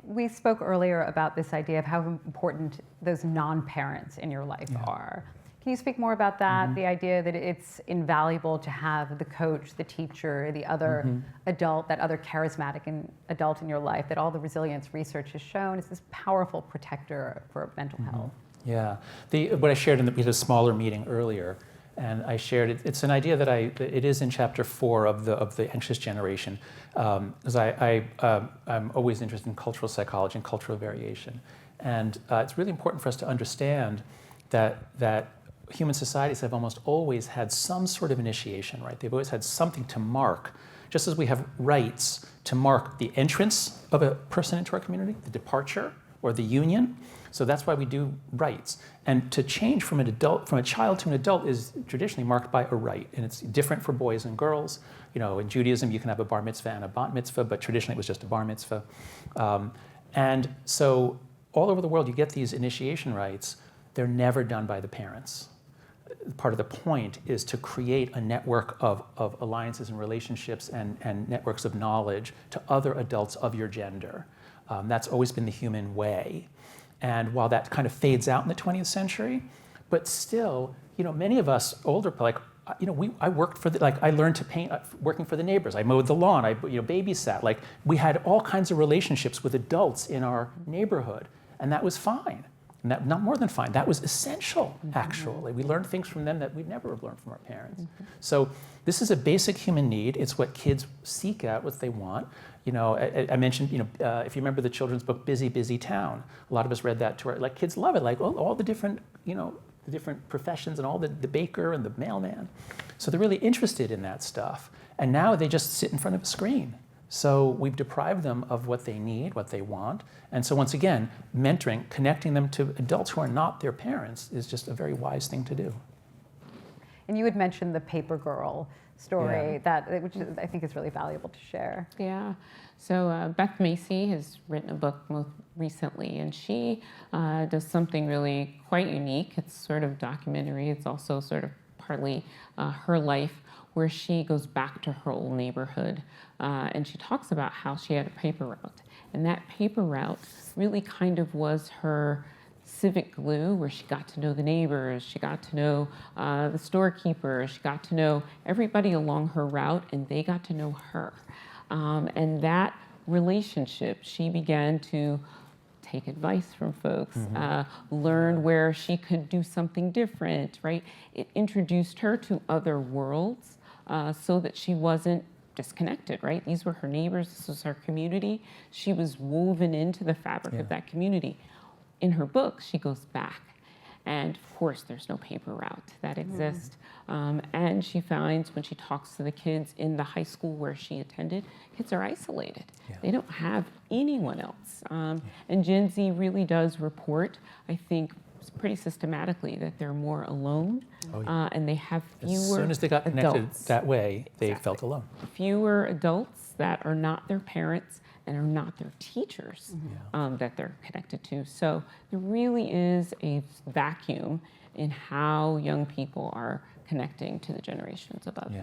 we spoke earlier about this idea of how important those non-parents in your life are. Can you speak more about that? The idea that it's invaluable to have the coach, the teacher, the other adult, that other charismatic adult in your life, that all the resilience research has shown is this powerful protector for mental health. Yeah, what I shared we had a smaller meeting earlier, and I shared it. It's an idea that it is in chapter 4 of the anxious generation, because I'm always interested in cultural psychology and cultural variation, and it's really important for us to understand that human societies have almost always had some sort of initiation, right? They've always had something to mark, just as we have rites to mark the entrance of a person into our community, the departure, or the union. So that's why we do rites. And to change from a child to an adult is traditionally marked by a rite, and it's different for boys and girls. You know, in Judaism, you can have a bar mitzvah and a bat mitzvah, but traditionally it was just a bar mitzvah. And so all over the world, you get these initiation rites. They're never done by the parents. Part of the point is to create a network of alliances and relationships and networks of knowledge to other adults of your gender. That's always been the human way. And while that kind of fades out in the 20th century, but still, you know, many of us older, like, you know, I worked for I learned to paint working for the neighbors. I mowed the lawn. I babysat. Like, we had all kinds of relationships with adults in our neighborhood, and that was fine. And that, not more than fine. That was essential, actually. We learned things from them that we'd never have learned from our parents. So this is a basic human need. It's what kids seek out, what they want. You know, I mentioned, you know, if you remember the children's book, Busy, Busy Town, a lot of us read that to our, like, kids love it, like, all the different, you know, the different professions and all the baker and the mailman. So they're really interested in that stuff. And now they just sit in front of a screen. So we've deprived them of what they need, what they want. And so once again, mentoring, connecting them to adults who are not their parents is just a very wise thing to do. And you had mentioned the paper girl story, which I think is really valuable to share. Yeah. So Beth Macy has written a book most recently, and she does something really quite unique. It's sort of documentary. It's also sort of partly her life, where she goes back to her old neighborhood, and she talks about how she had a paper route. And that paper route really kind of was her civic glue, where she got to know the neighbors, she got to know the storekeeper, she got to know everybody along her route, and they got to know her. And that relationship, she began to take advice from folks, learn where she could do something different, right? It introduced her to other worlds so that she wasn't disconnected, right? These were her neighbors, this was her community. She was woven into the fabric of that community. In her book, she goes back. And of course, there's no paper route that exists. And she finds when she talks to the kids in the high school where she attended, kids are isolated. They don't have anyone else. And Gen Z really does report, I think, pretty systematically that they're more alone, and they have fewer adults. As soon as they got connected that way, they felt alone. Fewer adults that are not their parents and are not their teachers that they're connected to. So there really is a vacuum in how young people are connecting to the generations above them.